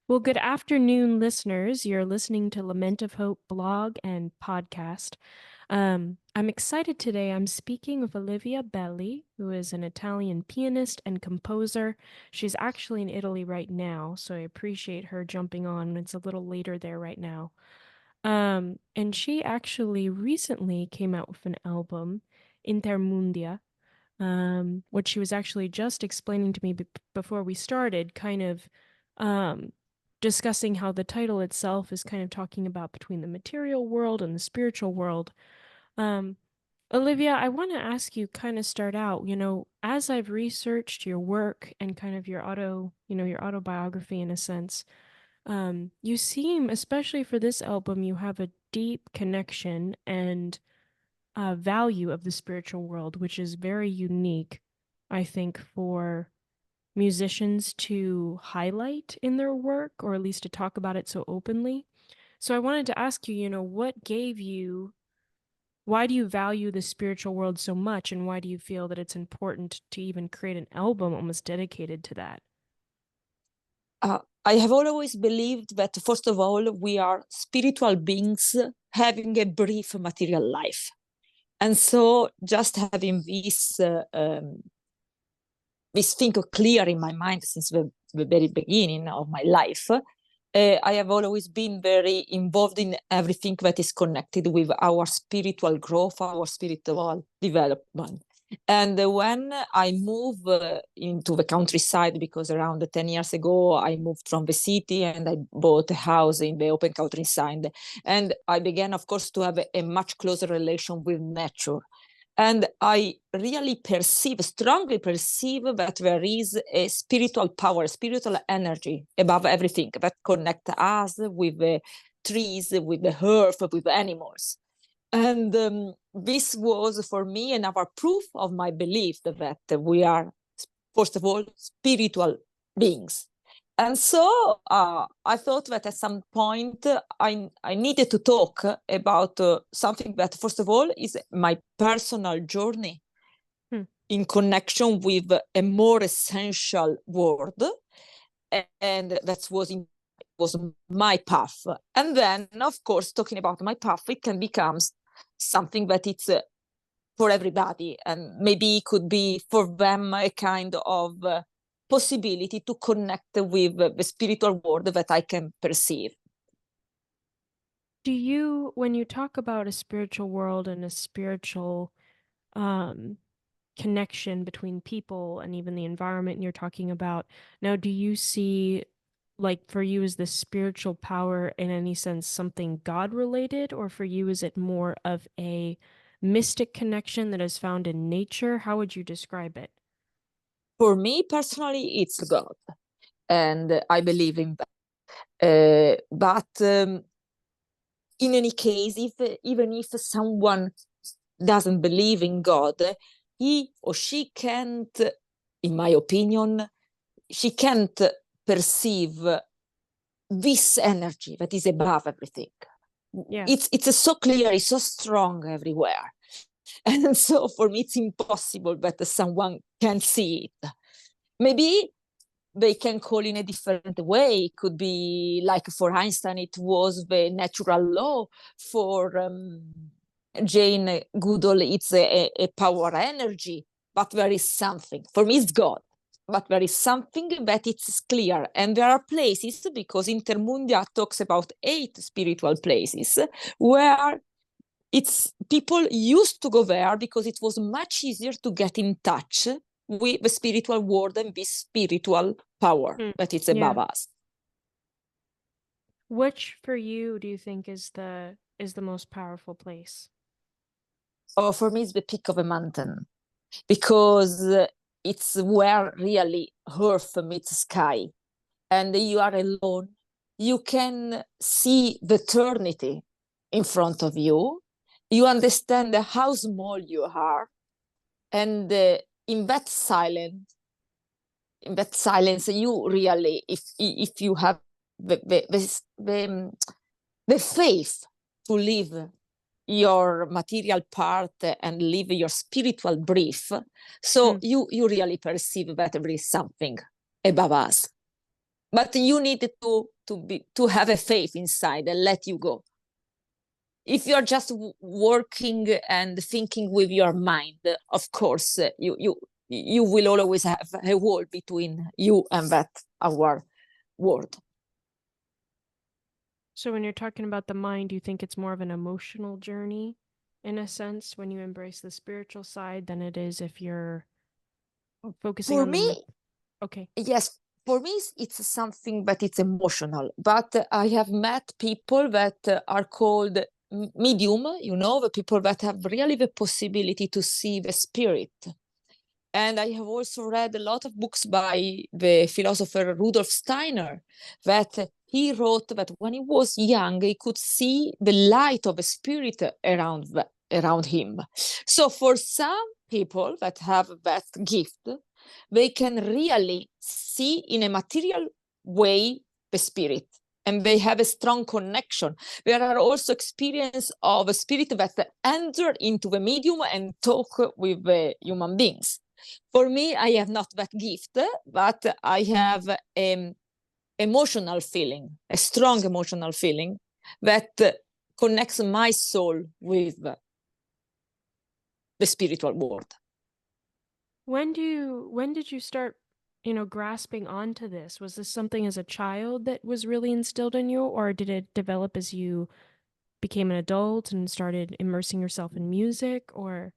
Well, good afternoon, listeners. You're listening to Lament of Hope blog and podcast. I'm excited today. I'm speaking with Olivia Belli, who is an Italian pianist and composer. She's actually in Italy right now, so I appreciate her jumping on. It's a little later there right now. And she actually recently came out with an album, Intermundia, which she was actually just explaining to me before we started, kind of um, discussing how the title itself is kind of talking about between the material world and the spiritual world. Um, Olivia, I want to ask you kind of start out, as I've researched your work and kind of your autobiography in a sense, you seem, especially for this album, you have a deep connection and value of the spiritual world, which is very unique, I think, for musicians to highlight in their work, or at least to talk about it so openly. So I wanted to ask you, why do you value the spiritual world so much, and why do you feel that it's important to even create an album almost dedicated to that? I have always believed that, first of all, we are spiritual beings having a brief material life. And so just having this thing clear in my mind since the very beginning of my life, I have always been very involved in everything that is connected with our spiritual growth, our spiritual development. And when I moved into the countryside, because around 10 years ago, I moved from the city and I bought a house in the open countryside. And I began, of course, to have a much closer relation with nature. And I really strongly perceive that there is a spiritual power, spiritual energy above everything that connects us with the trees, with the earth, with the animals. And this was for me another proof of my belief that we are, first of all, spiritual beings. And so I thought that at some point I needed to talk about something that, first of all, is my personal journey Hmm. in connection with a more essential world. And that was my path. And then, of course, talking about my path, it can become something that it's for everybody, and maybe it could be for them a kind of possibility to connect with the spiritual world that I can perceive. Do you, when you talk about a spiritual world and a spiritual um, connection between people and even the environment you're talking about, now, do you see, like, for you, is the spiritual power in any sense something God related, or for you, is it more of a mystic connection that is found in nature? How would you describe it? For me personally, it's God, and I believe in that. But in any case, even if someone doesn't believe in God, he or she can't, in my opinion, she can't perceive this energy that is above everything. Yeah. It's so clear, it's so strong everywhere. And so for me, it's impossible that someone can see it. Maybe they can call in a different way. It could be like for Einstein, it was the natural law. For Jane Goodall, it's a power energy. But there is something. For me, it's God. But there is something that it's clear. And there are places, because Intermundia talks about 8 spiritual places, where it's people used to go there because it was much easier to get in touch with the spiritual world and this spiritual power Hmm. that is Yeah. above us. Which for you do you think is the most powerful place? Oh, for me, it's the peak of a mountain, because it's where really earth meets sky, and you are alone. You can see the eternity in front of you. You understand how small you are, and in that silence, you really, if you have the faith to live your material part and live your spiritual brief, so Hmm. you really perceive that there is something above us. But you need to to have a faith inside and let you go. If you're just working and thinking with your mind, of course, you will always have a wall between you and that our world. So when you're talking about the mind, do you think it's more of an emotional journey, in a sense, when you embrace the spiritual side, than it is if you're focusing For on me, okay. yes, for me, it's something that it's emotional. But I have met people that are called medium, the people that have really the possibility to see the spirit. And I have also read a lot of books by the philosopher Rudolf Steiner, that he wrote that when he was young, he could see the light of a spirit around him. So for some people that have that gift, they can really see in a material way the spirit, and they have a strong connection. There are also experiences of a spirit that enter into the medium and talk with the human beings. For me, I have not that gift, but I have emotional feeling, a strong emotional feeling that connects my soul with the spiritual world. When did you start, grasping onto this? Was this something as a child that was really instilled in you, or did it develop as you became an adult and started immersing yourself in music, or?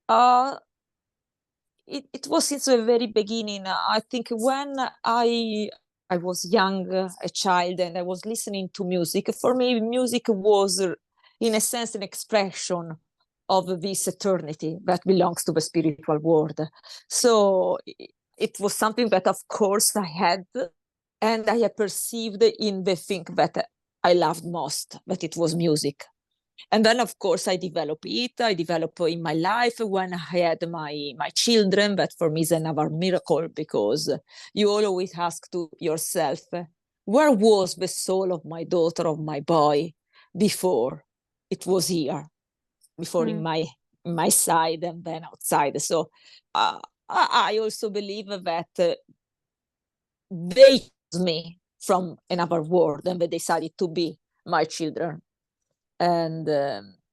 Uh, it was since the very beginning. I think when I was young, a child, and I was listening to music, for me, music was, in a sense, an expression of this eternity that belongs to the spiritual world. So it was something that, of course, I had, and I had perceived in the thing that I loved most, that it was music. And then, of course, I develop it. I develop in my life when I had my children. That for me is another miracle, because you always ask to yourself, where was the soul of my daughter, of my boy, before it was here, before in my side and then outside. So I also believe that they chose me from another world, and they decided to be my children. And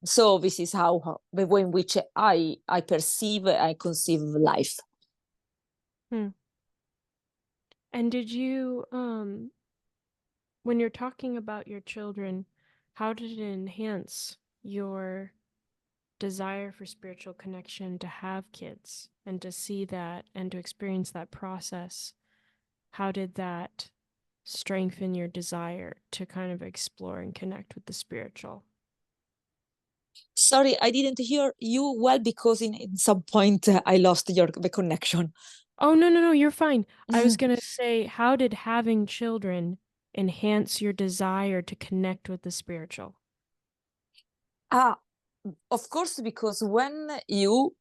so this is how the way in which I perceive, I conceive life. And did you, when you're talking about your children, how did it enhance your desire for spiritual connection to have kids and to see that and to experience that process? How did that strengthen your desire to kind of explore and connect with the spiritual? Sorry, I didn't hear you well, because in some point I lost the connection. Oh, no, you're fine. I was going to say, how did having children enhance your desire to connect with the spiritual? Ah, of course, because when you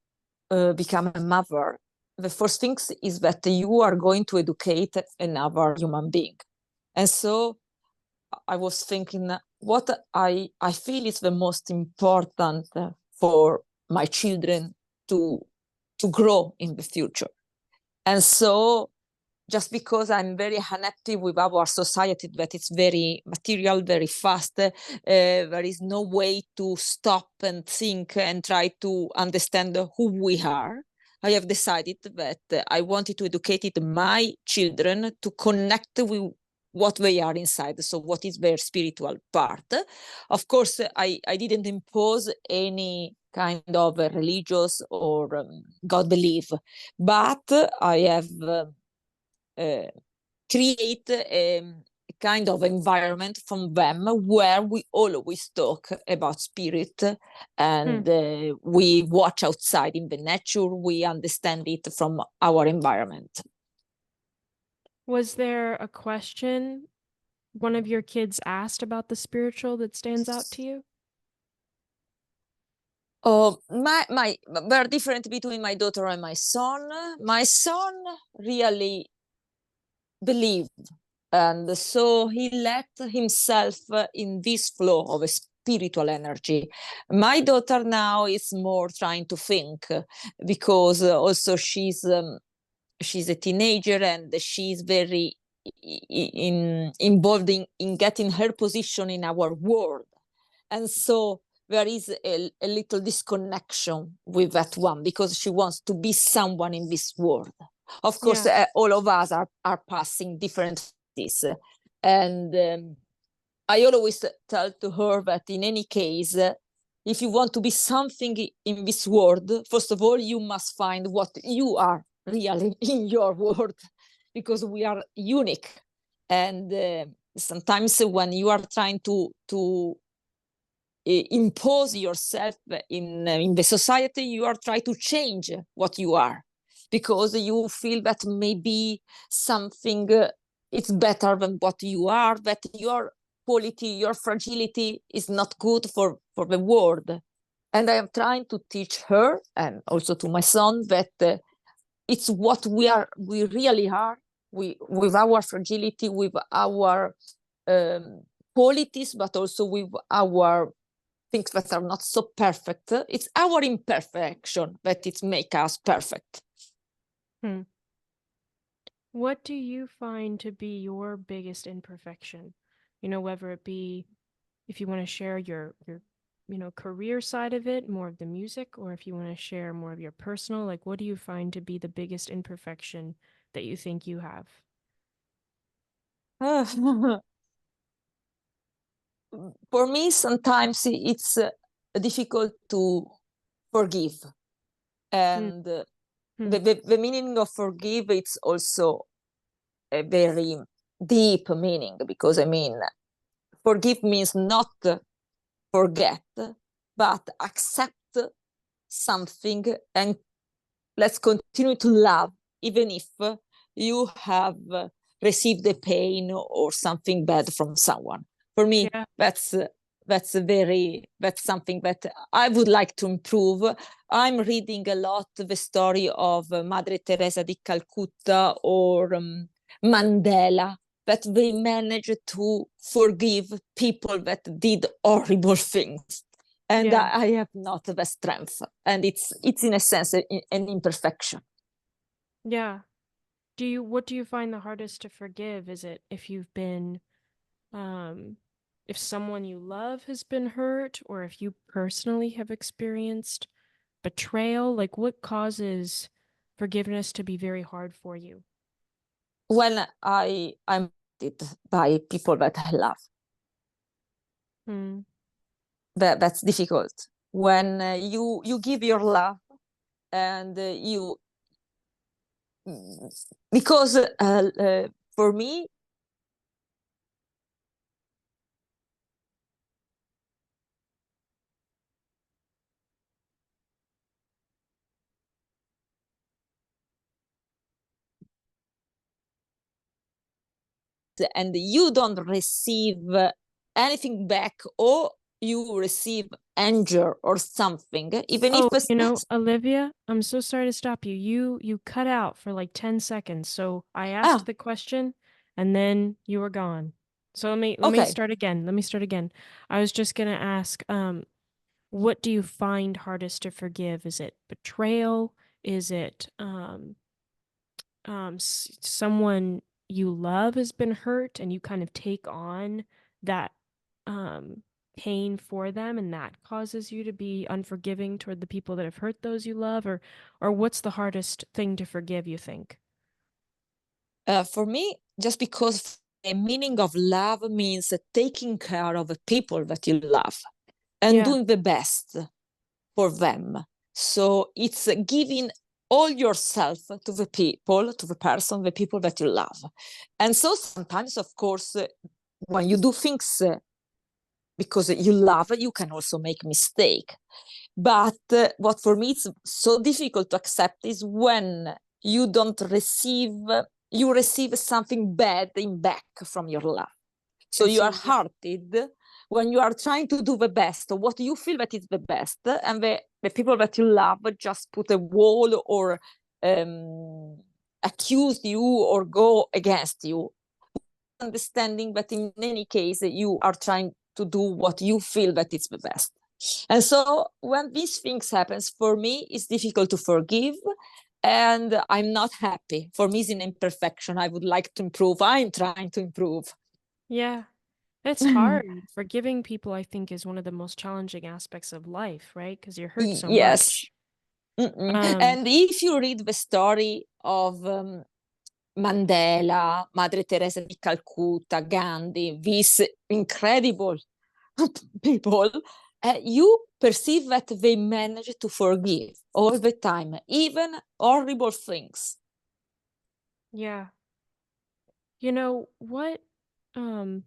become a mother, the first thing is that you are going to educate another human being. And so I was thinking, what I feel is the most important for my children to grow in the future. And so, just because I'm very unhappy with our society, that it's very material, very fast, there is no way to stop and think and try to understand who we are. I have decided that I wanted to educate my children to connect with what they are inside, so what is their spiritual part. Of course, I didn't impose any kind of religious or God belief, but I have create a kind of environment from them where we always talk about spirit, and we watch outside in the nature, we understand it from our environment. Was there a question one of your kids asked about the spiritual that stands out to you? My very different between my daughter and my son. My son really believed, and so he let himself in this flow of a spiritual energy. My daughter now is more trying to think, because also she's a teenager, and she's very involved in getting her position in our world. And so there is a little disconnection with that one, because she wants to be someone in this world. Of course, Yeah. all of us are passing different things. And I always tell to her that in any case, if you want to be something in this world, first of all, you must find what you are really in your world, because we are unique. And sometimes when you are trying to impose yourself in the society, you are trying to change what you are, because you feel that maybe something it's better than what you are, that your quality, your fragility is not good for the world. And I am trying to teach her, and also to my son, that it's what we really are, with our fragility, with our qualities, but also with our things that are not so perfect. It's our imperfection that it make us perfect. Hmm. What do you find to be your biggest imperfection? Whether it be, if you want to share your career side of it, more of the music, or if you want to share more of your personal, like, what do you find to be the biggest imperfection that you think you have? For me, sometimes it's difficult to forgive. Hmm. And Hmm. the meaning of forgive, it's also a very deep meaning, because I mean, forgive means not forget, but accept something and let's continue to love, even if you have received the pain or something bad from someone. For me, Yeah. that's something that I would like to improve. I'm reading a lot the story of Madre Teresa di Calcutta or Mandela, that they managed to forgive people that did horrible things. And Yeah. I have not the strength, and it's in a sense an imperfection. Yeah. What do you find the hardest to forgive? Is it if you've been um if someone you love has been hurt, or if you personally have experienced betrayal? Like, what causes forgiveness to be very hard for you? When I'm hurt by people that I love, Hmm. that's difficult. When you give your love, and you because for me, and you don't receive anything back, or you receive anger or something, even if Oh, it's, Olivia, I'm so sorry to stop you. You cut out for like 10 seconds. So I asked ah, the question and then you were gone. So let me okay. start again. Let me start again. I was just gonna ask, what do you find hardest to forgive? Is it betrayal? Is it someone you love has been hurt and you kind of take on that um pain for them, and that causes you to be unforgiving toward the people that have hurt those you love? Or what's the hardest thing to forgive, you think? For me, just because the meaning of love means taking care of the people that you love and Yeah. doing the best for them. So it's giving all yourself to the people, to the person, the people that you love. And so sometimes, of course, when you do things because you love, you can also make mistake. But what for me it's so difficult to accept is when you don't receive, you receive something bad in back from your love. So I you are see. Yeah. hurted when you are trying to do the best, what you feel that is the best, and the people that you love just put a wall or accuse you or go against you, understanding that in any case you are trying to do what you feel that it's the best. And so when these things happens, for me it's difficult to forgive. and I'm not happy. For me, it's an imperfection. I would like to improve. I'm trying to improve. Yeah. It's hard. Forgiving people, I think, is one of the most challenging aspects of life, right? Because you're hurt so Yes. much. Mm-mm. Um, And if you read the story of Mandela, Madre Teresa di Calcutta, Gandhi, these incredible people, you perceive that they manage to forgive all the time, even horrible things. yeah. What um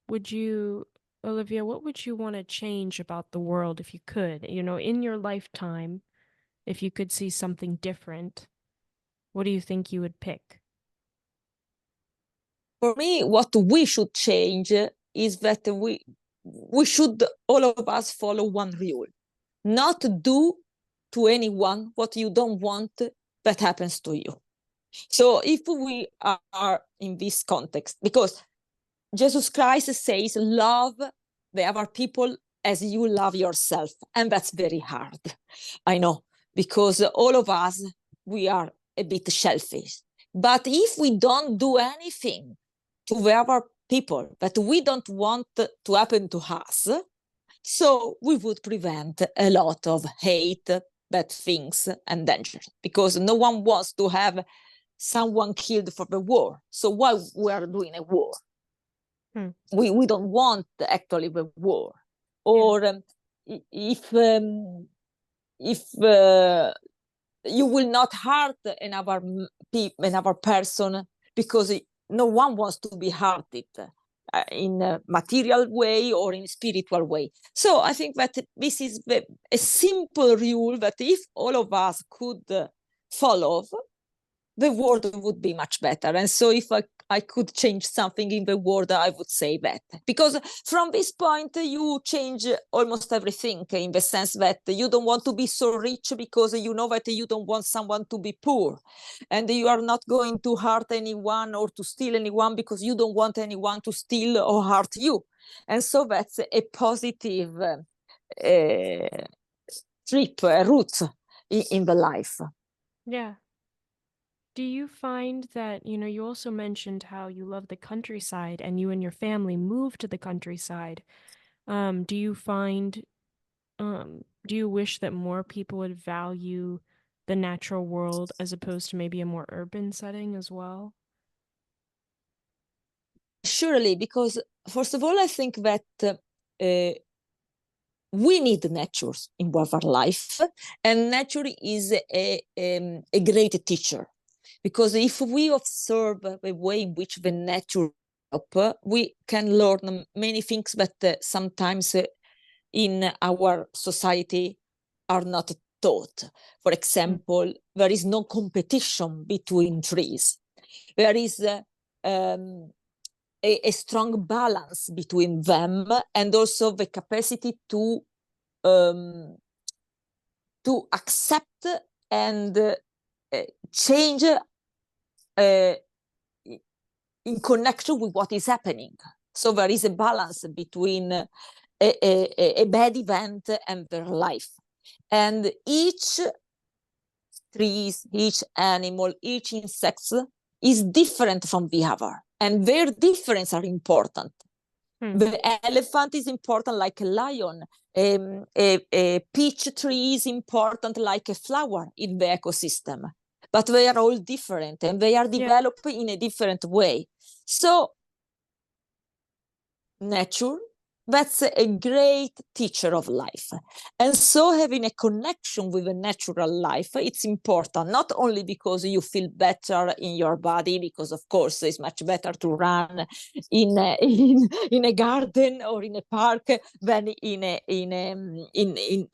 would you, Olivia, what would you want to change about the world if you could? In your lifetime, if you could see something different, what do you think you would pick? For me, what we should change is that we should, all of us, follow one rule: not do to anyone what you don't want that happens to you. So if we are in this context, because Jesus Christ says, love the other people as you love yourself. And that's very hard. I know, because all of us, we are a bit selfish. But if we don't do anything to the other people that we don't want to happen to us, so we would prevent a lot of hate, bad things, and danger, because no one wants to have someone killed for the war. So why we are doing a war? Hmm. We don't want actually the war. Yeah. Or if you will not hurt another person, because no one wants to be hurted in a material way or in a spiritual way. So I think that this is a simple rule that if all of us could follow, the world would be much better. And so if I could change something in the world, I would say that. Because from this point, you change almost everything, in the sense that you don't want to be so rich because you know that you don't want someone to be poor. And you are not going to hurt anyone or to steal anyone because you don't want anyone to steal or hurt you. And so that's a positive trip, route in the life. Yeah. Do you find that, you also mentioned how you love the countryside and you and your family moved to the countryside. Do you find, do you wish that more people would value the natural world as opposed to maybe a more urban setting as well? Surely, because first of all, I think that we need nature in our life, and nature is a great teacher. Because if we observe the way in which the nature we can learn many things that sometimes in our society are not taught. For Mm. example, there is no competition between trees. There is a strong balance between them, and also the capacity to accept and change in connection with what is happening. So there is a balance between a bad event and their life. And each trees, each animal, each insect is different from the other. And their differences are important. Hmm. The elephant is important like a lion. A peach tree is important like a flower in the ecosystem. But they are all different and they are Yeah. developed in a different way. So nature, that's a great teacher of life. And so having a connection with a natural life, it's important, not only because you feel better in your body, because of course it's much better to run in a garden or in a park than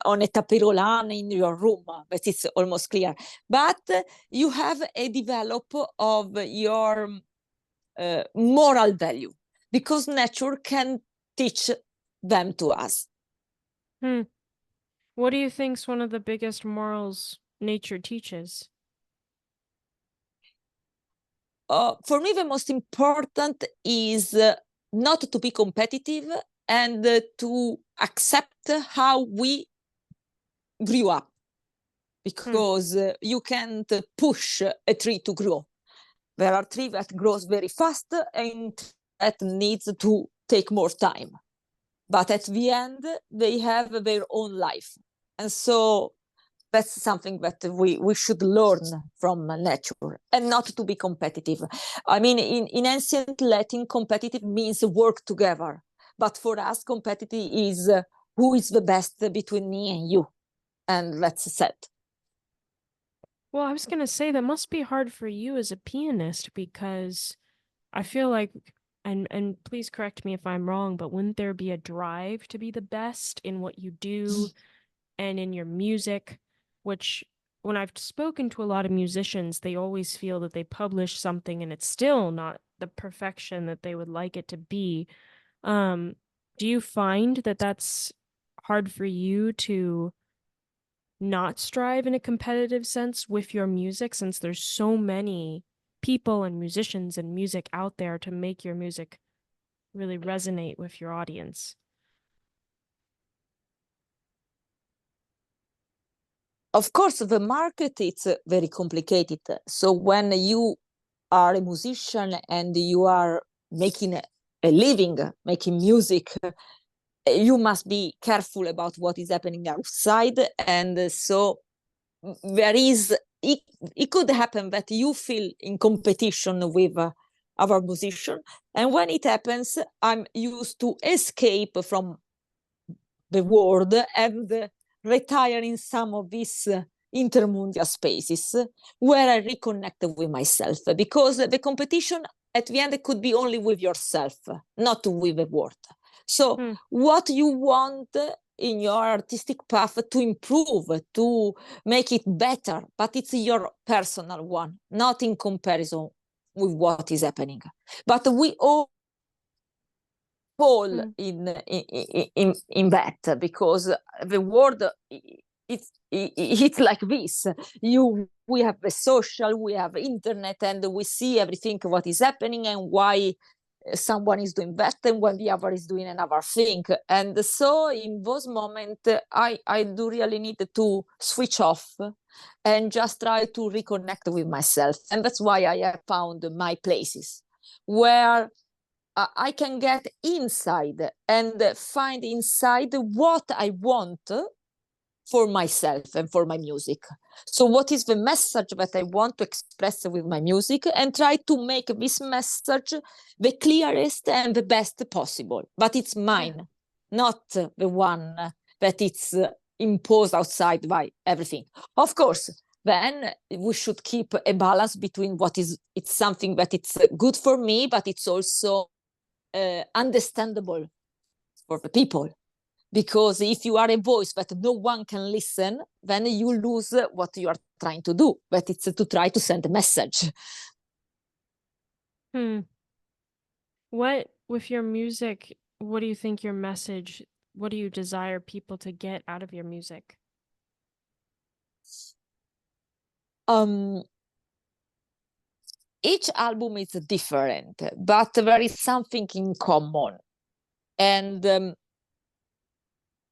on a tapirolan in your room, but it's almost clear. But you have a develop of your moral value, because nature can teach them to us. Hmm. What do you think's one of the biggest morals nature teaches? For me, the most important is not to be competitive and to accept how we grew up. because you can't push a tree to grow. There are trees that grows very fast and that needs to take more time. But at the end, they have their own life. And so that's something that we should learn from nature, and not to be competitive. I mean, in ancient Latin, competitive means work together. But for us, competitive is who is the best between me and you. And that's set. Well, I was going to say that must be hard for you as a pianist, because I feel like, and please correct me if I'm wrong, but wouldn't there be a drive to be the best in what you do and in your music, which when I've spoken to a lot of musicians, they always feel that they publish something and it's still not the perfection that they would like it to be. Do you find that that's hard for you to not strive in a competitive sense with your music, since there's so many people and musicians and music out there to make your music really resonate with your audience? Of course, the market is very complicated. So when you are a musician and you are making a living, making music, you must be careful about what is happening outside. And so there is, it could happen that you feel in competition with other musician. And when it happens, I'm used to escape from the world and retire in some of these intermundia spaces where I reconnect with myself, because the competition at the end could be only with yourself, not with the world. So what you want in your artistic path to improve, to make it better, but it's your personal one, not in comparison with what is happening. But we all fall in that, because the world it's like this. We have the social, we have internet, and we see everything what is happening and why someone is doing that and when the other is doing another thing. And so in those moments I do really need to switch off and just try to reconnect with myself. And that's why I have found my places where I can get inside and find inside what I want for myself and for my music. So what is the message that I want to express with my music, and try to make this message the clearest and the best possible. But it's mine, not the one that it's imposed outside by everything. Of course, then we should keep a balance between what is, it's something that it's good for me, but it's also understandable for the people. Because if you are a voice that no one can listen, then you lose what you are trying to do. But it's to try to send a message. What, with your music, what do you think your message, what do you desire people to get out of your music? Each album is different, but there is something in common. And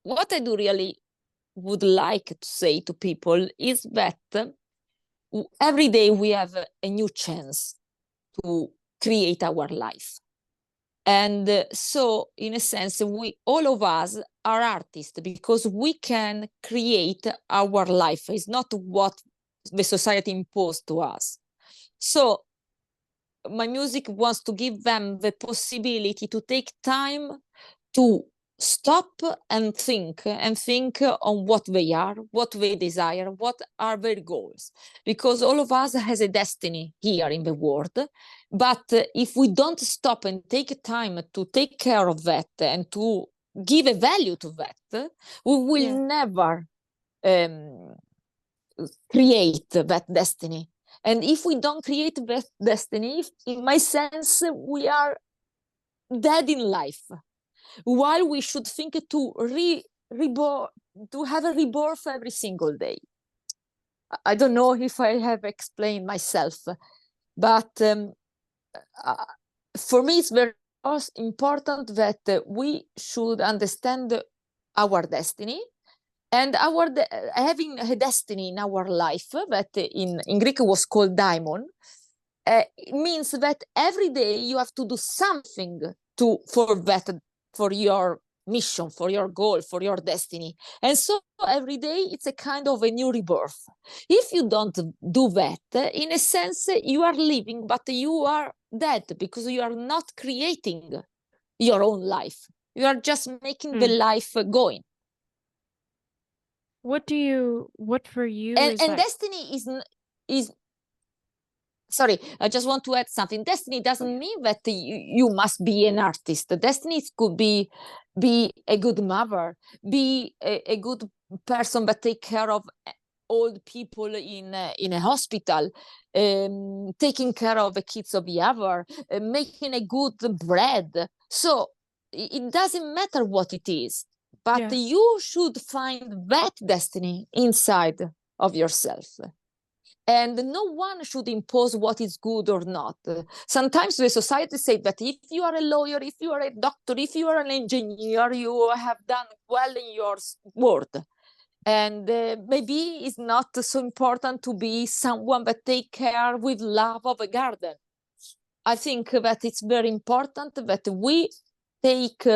what I do really would like to say to people is that every day we have a new chance to create our life. And so in a sense, we, all of us are artists, because we can create our life. It's not what the society imposed to us. So my music wants to give them the possibility to take time to stop and think on what they are, what they desire, what are their goals. Because all of us has a destiny here in the world. But if we don't stop and take time to take care of that and to give a value to that, we will never create that destiny. And if we don't create that destiny, in my sense, we are dead in life. While we should think to to have a rebirth every single day. I don't know if I have explained myself, but for me it's very important that we should understand our destiny And having a destiny in our life that in Greek was called daimon, it means that every day you have to do something for your mission, for your goal, for your destiny. And so every day it's a kind of a new rebirth. If you don't do that, in a sense, you are living, but you are dead because you are not creating your own life. You are just making the life going. What for you is And that? destiny is sorry, I just want to add something. Destiny doesn't mean that you must be an artist. Destiny could be a good mother, be a good person that take care of old people in a hospital, taking care of the kids of the other, making a good bread. So it doesn't matter what it is, but Yeah. you should find that destiny inside of yourself. And no one should impose what is good or not. Sometimes the society says that if you are a lawyer, if you are a doctor, if you are an engineer, you have done well in your work. And maybe it's not so important to be someone that take care with love of a garden. I think that it's very important that we take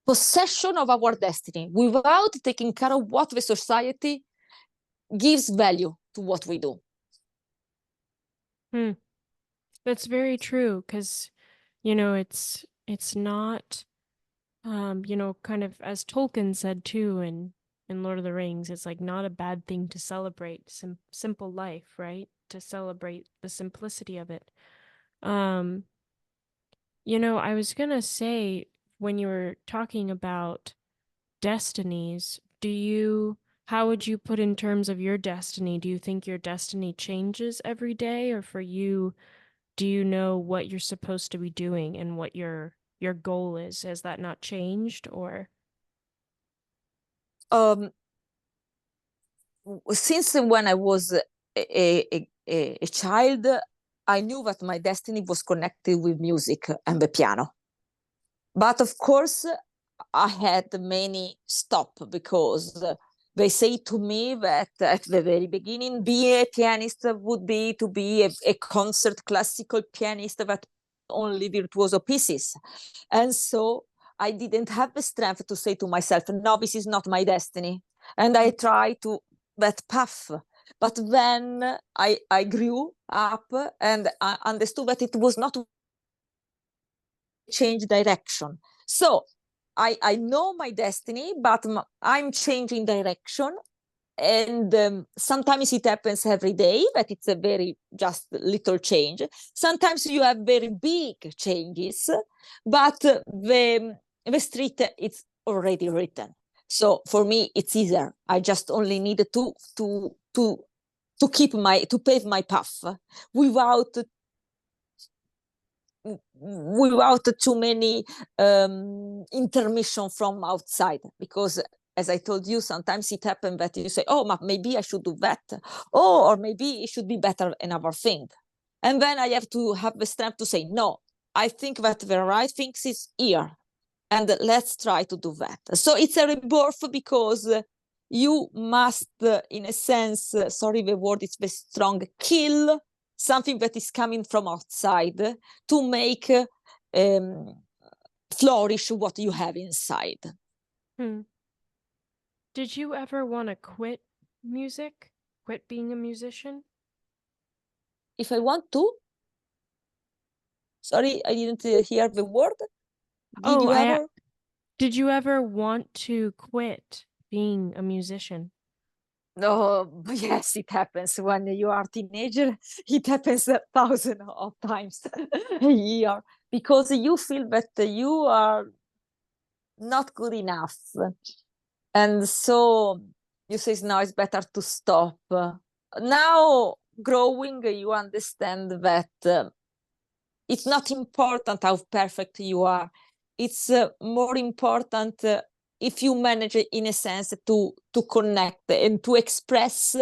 possession of our destiny without taking care of what the society gives value to what we do. That's very true, because it's not, kind of as Tolkien said too in Lord of the Rings, it's like not a bad thing to celebrate simple life, right? To celebrate the simplicity of it. Um, I was gonna say, when you were talking about destinies, how would you put in terms of your destiny? Do you think your destiny changes every day, or for you, do you know what you're supposed to be doing and what your goal is? Has that not changed, or? Um, since when I was a child, I knew that my destiny was connected with music and the piano. But of course, I had many stop because they say to me that at the very beginning, being a pianist would be to be a concert classical pianist that only virtuoso pieces. And so I didn't have the strength to say to myself, no, this is not my destiny. And I tried to that path. But then I grew up and I understood that it was not change direction. So I know my destiny, but I'm changing direction. And sometimes it happens every day, but it's a very just little change. Sometimes you have very big changes, but the street it's already written. So for me, it's easier. I just only need to pave my path without too many intermission from outside, because as I told you, sometimes it happens that you say, oh, maybe I should do that, or maybe it should be better another thing, and then I have to have the strength to say, no, I think that the right thing is here, and let's try to do that. So it's a rebirth, because you must, in a sense, sorry, the word is very strong, kill something that is coming from outside to make flourish what you have inside. Did you ever want to quit music? Quit being a musician? If I want to, sorry, I didn't hear the word. Did you ever want to quit being a musician? No, yes, it happens when you are a teenager. It happens 1,000 of times a year, because you feel that you are not good enough, and so you say, no, it's better to stop. Now, growing, you understand that it's not important how perfect you are. It's more important if you manage, in a sense, to connect and to express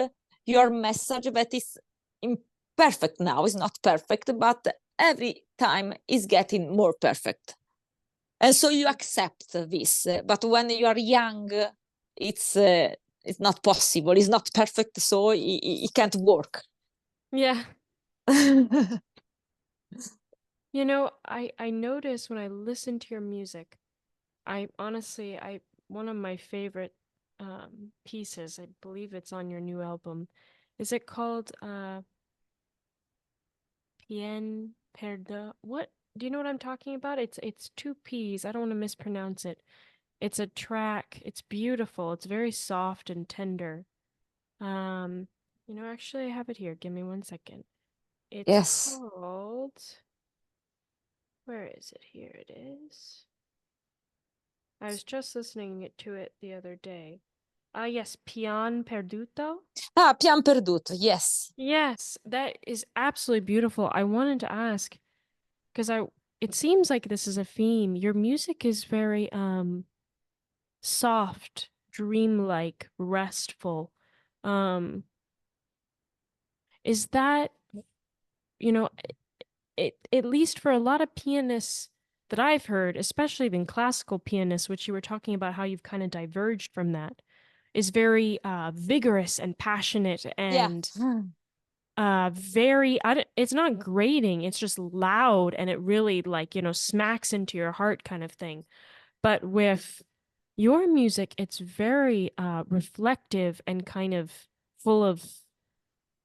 your message that is imperfect now. It's not perfect, but every time is getting more perfect. And so you accept this. But when you are young, it's not possible. It's not perfect, so it can't work. Yeah. You know, I notice when I listen to your music, I honestly, one of my favorite pieces, I believe it's on your new album. Is it called Pien Perda? What? Do you know what I'm talking about? It's two P's. I don't want to mispronounce it. It's a track. It's beautiful. It's very soft and tender. Um, actually I have it here. Give me one second. It's Yes. called, where is it? Here it is. I was just listening to it the other day. Yes, Pian Perduto. Ah, Pian Perduto, yes. Yes, that is absolutely beautiful. I wanted to ask because it seems like this is a theme. Your music is very soft, dreamlike, restful. Um, is that, you know, at least for a lot of pianists that I've heard, especially even classical pianists, which you were talking about how you've kind of diverged from that, is very vigorous and passionate Yeah. and very it's not grating, it's just loud and it really like, smacks into your heart kind of thing. But with your music, it's very reflective and kind of full of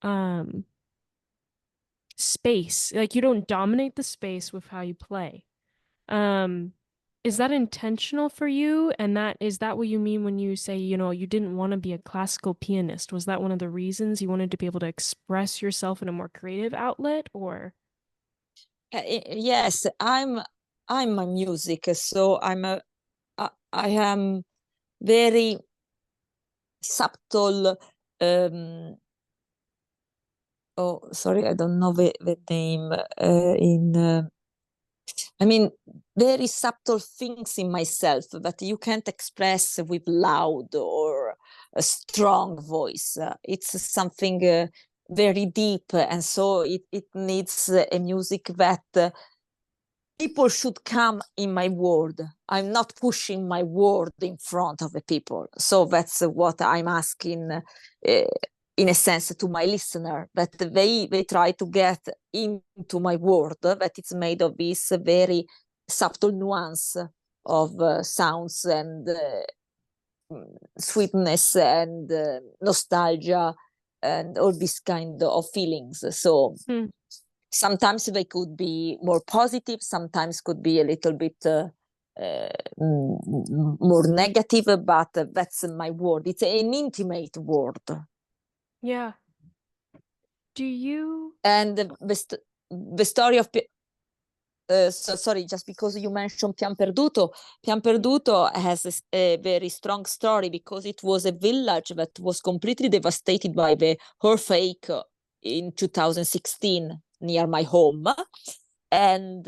um space. Like you don't dominate the space with how you play. Um, is that intentional for you? And is that what you mean when you say, you didn't want to be a classical pianist? Was that one of the reasons you wanted to be able to express yourself in a more creative outlet, or? Yes, I'm a music, so I am very subtle. Oh, sorry, I don't know the name in. I mean, very subtle things in myself that you can't express with loud or a strong voice. It's something very deep, and so it needs a music that people should come in my world. I'm not pushing my word in front of the people. So that's what I'm asking, in a sense, to my listener, that they try to get into my world, that it's made of this very subtle nuance of sounds and sweetness and nostalgia and all these kind of feelings. So Hmm. sometimes they could be more positive, sometimes could be a little bit more negative, but that's my word. It's an intimate word. Yeah. Do you? And the story of sorry, just because you mentioned Pian Perduto has a very strong story because it was a village that was completely devastated by the earthquake in 2016 near my home. And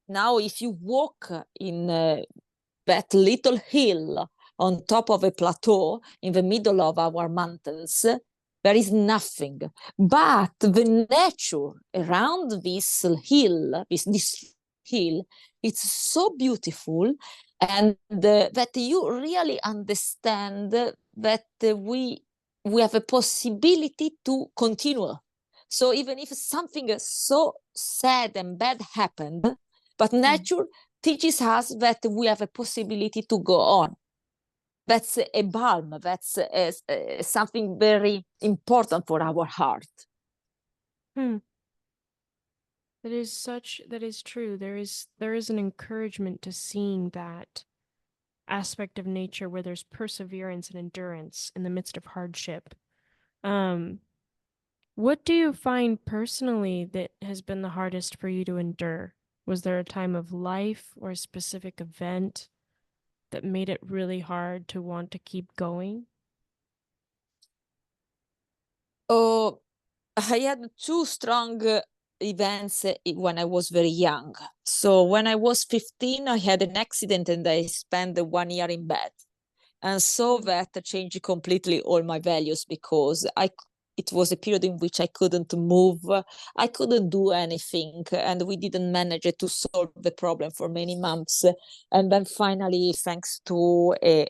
now, if you walk in that little hill on top of a plateau in the middle of our mountains, there is nothing. But the nature around this hill, this hill, it's so beautiful, and that you really understand that we have a possibility to continue. So even if something so sad and bad happened, but Hmm. nature teaches us that we have a possibility to go on. That's a balm. That's something very important for our heart. Hmm. That is true. There is an encouragement to seeing that aspect of nature where there's perseverance and endurance in the midst of hardship. Um, what do you find personally that has been the hardest for you to endure? Was there a time of life or a specific event that made it really hard to want to keep going? Oh, I had two strong events when I was very young. So when I was 15, I had an accident and I spent 1 year in bed. And so that changed completely all my values because it was a period in which I couldn't move, I couldn't do anything, and we didn't manage to solve the problem for many months. And then finally, thanks to a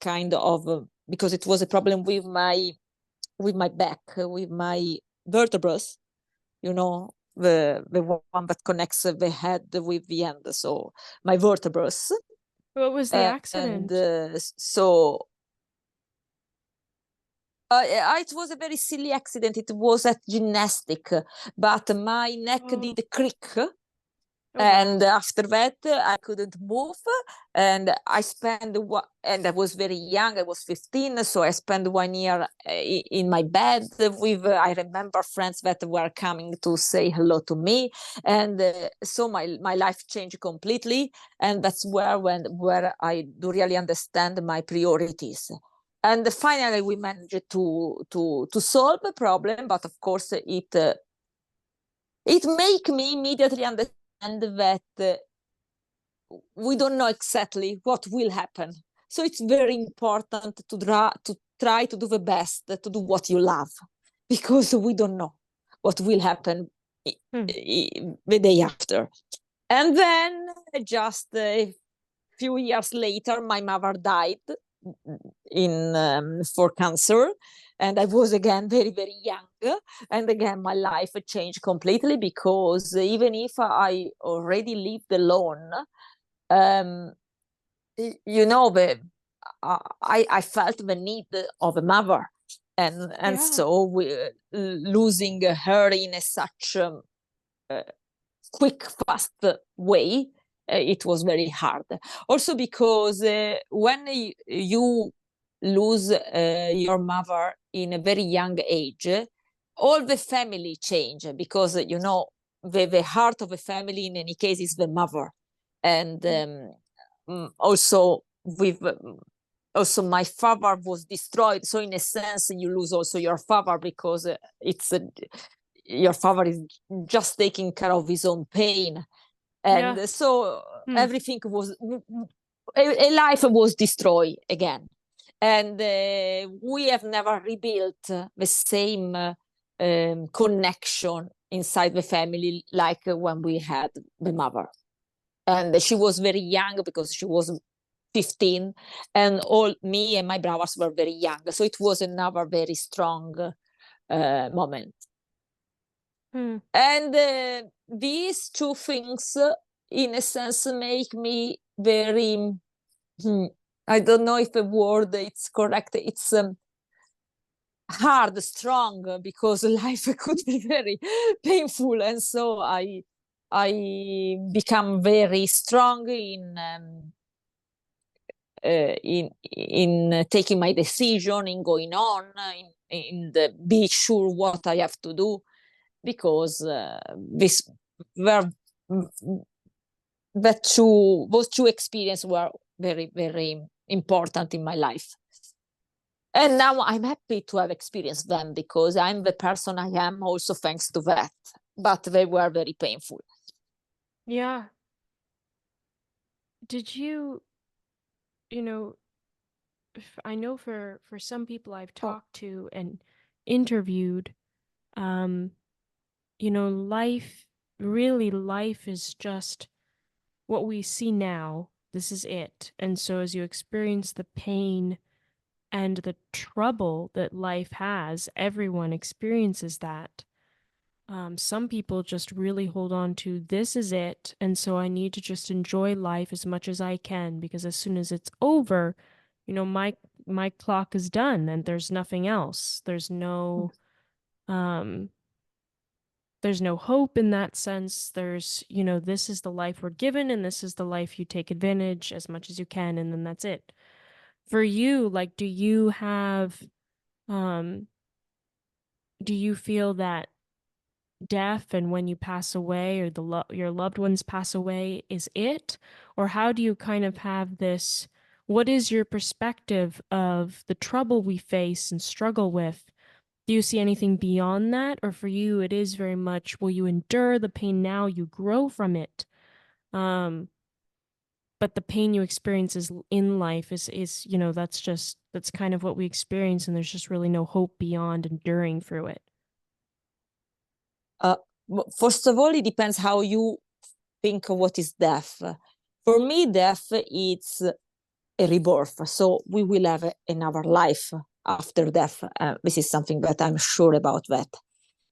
kind of, because it was a problem with my back, with my vertebrae, the one that connects the head with the end, so my vertebrae. What was the And accident? so it was a very silly accident. It was at gymnastic, but my neck Oh, did creak, oh and wow. after that I couldn't move, and I was very young. I was 15, so I spent 1 year in my bed with I remember friends that were coming to say hello to me, and so my life changed completely. And that's where I do really understand my priorities. And finally we managed to solve the problem, but of course it make me immediately understand that we don't know exactly what will happen. So it's very important to try to do the best, to do what you love, because we don't know what will happen Hmm. the day after. And then just a few years later, my mother died for cancer, and I was again very very young, and again my life changed completely, because even if I already lived alone, um, I felt the need of a mother, and Yeah. so losing her in a such uh, quick, fast way, it was very hard. Also because when you lose your mother in a very young age, all the family change, because the heart of a family in any case is the mother. And also with also my father was destroyed, so in a sense you lose also your father, because it's your father is just taking care of his own pain. Yeah. And so Hmm. everything was a life was destroyed again. And we have never rebuilt the same connection inside the family like when we had the mother. And she was very young, because she was 15, and all me and my brothers were very young, so it was another very strong moment. Hmm. And these two things, in a sense, make me very, I don't know if the word it's correct, it's hard, strong, because life could be very painful. And so I become very strong in taking my decision, in going on, be sure what I have to do, because this were those two experiences were very very important in my life. And now I'm happy to have experienced them, because I'm the person I am also thanks to that. But they were very painful. Yeah. Did you, you know, I know for some people I've Oh. talked to and interviewed, um, life is just what we see now. This is it. And so as you experience the pain and the trouble that life has, everyone experiences that. Some people just really hold on to this is it, and so I need to just enjoy life as much as I can, because as soon as it's over, my clock is done and there's nothing else. Um there's no hope in that sense. This is the life we're given and this is the life you take advantage as much as you can, and then that's it. For you, like, um do you feel that death and when you pass away, or your loved ones pass away, is it? Or how do you kind of have this? What is your perspective of the trouble we face and struggle with? Do you see anything beyond that? Or for you, it is very much, will you endure the pain now, you grow from it? Um, but the pain you experience is in life that's that's kind of what we experience, and there's just really no hope beyond enduring through it? Uh, First of all, it depends how you think of what is death. For me, death is a rebirth. So we will have another life after death. This is something that I'm sure about that.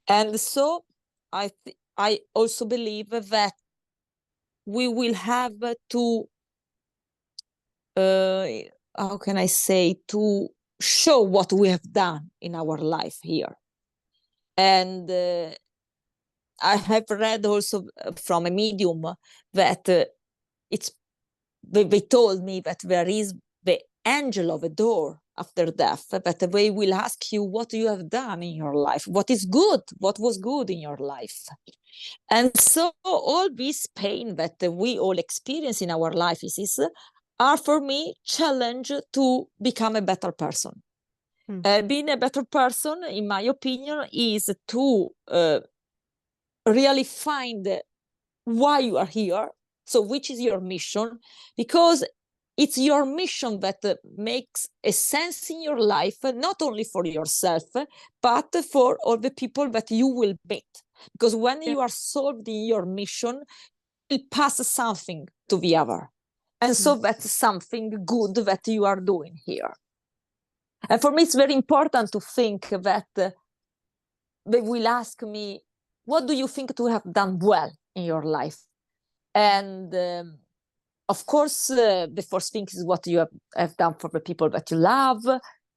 And so I also believe that we will have to, how can I say, to show what we have done in our life here. And I have read also from a medium that it's they told me that there is the angel of a door after death, that they will ask you what you have done in your life, what is good, what was good in your life. And so all this pain that we all experience in our life are for me challenge to become a better person. Being a better person, in my opinion, is to really find why you are here. So which is your mission? Because it's your mission that makes a sense in your life, not only for yourself, but for all the people that you will meet. Because when you are solved in your mission, it passes something to the other. And so that's something good that you are doing here. And for me, it's very important to think that they will ask me, what do you think to have done well in your life? And of course, the first thing is what you have done for the people that you love,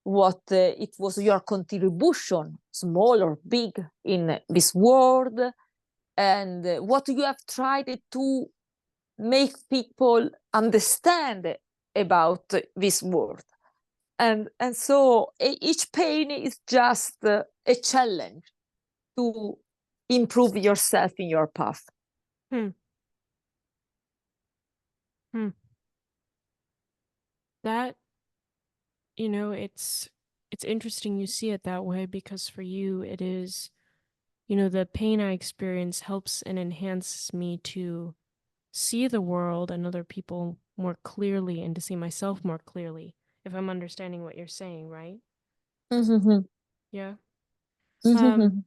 what it was your contribution, small or big, in this world, and what you have tried to make people understand about this world. And so each pain is just a challenge to improve yourself in your path. Hmm. Hmm. That, it's interesting you see it that way, because for you it is, the pain I experience helps and enhances me to see the world and other people more clearly, and to see myself more clearly, if I'm understanding what you're saying, right? Mm-hmm. Yeah. Mm-hmm.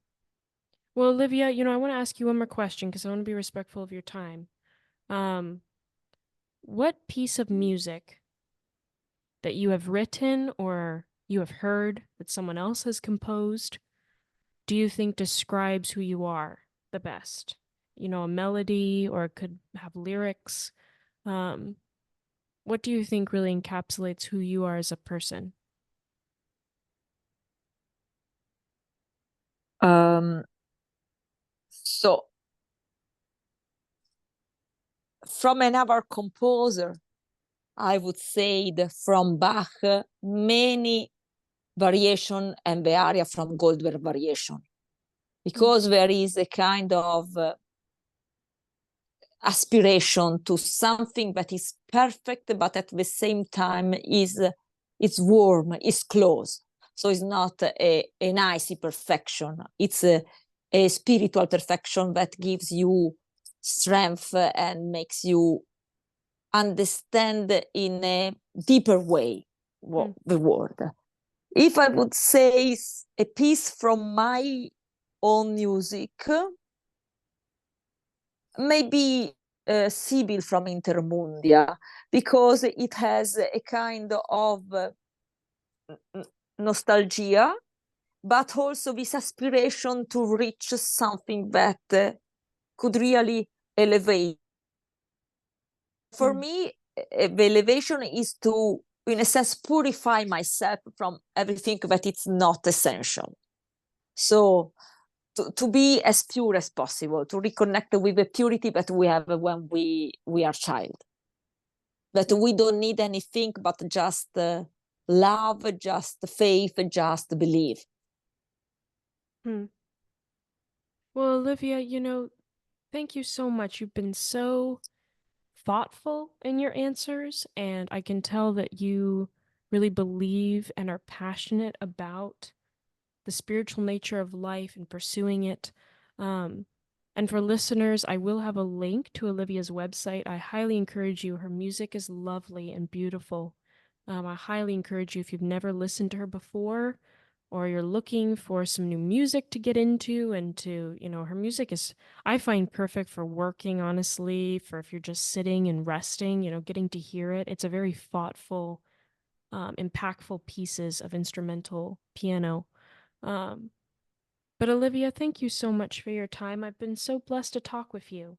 Well, Olivia, I want to ask you one more question because I want to be respectful of your time. Um, what piece of music that you have written or you have heard that someone else has composed do you think describes who you are the best? A melody, or it could have lyrics. Um, what do you think really encapsulates who you are as a person? So from another composer, I would say that from Bach, many variation and the aria from Goldberg variation, because there is a kind of aspiration to something that is perfect, but at the same time is warm, is close. So it's not an icy perfection. It's a spiritual perfection that gives you strength and makes you understand in a deeper way the world. If I would say a piece from my own music, maybe Sibyl from Intermundia, because it has a kind of nostalgia, but also this aspiration to reach something that could really elevate. For me, the elevation is to, in a sense, purify myself from everything that it's not essential. So to be as pure as possible, to reconnect with the purity that we have when we are child. That we don't need anything but just love, just faith, just believe. Hmm. Well, Olivia, thank you so much. You've been so thoughtful in your answers, and I can tell that you really believe and are passionate about the spiritual nature of life and pursuing it. Um, and for listeners, I will have a link to Olivia's website. I highly encourage you. Her music is lovely and beautiful. I highly encourage you, if you've never listened to her before, or you're looking for some new music to get into and to, her music is, I find, perfect for working, honestly, for if you're just sitting and resting, getting to hear it. It's a very thoughtful, impactful pieces of instrumental piano. Um, but Olivia, thank you so much for your time. I've been so blessed to talk with you.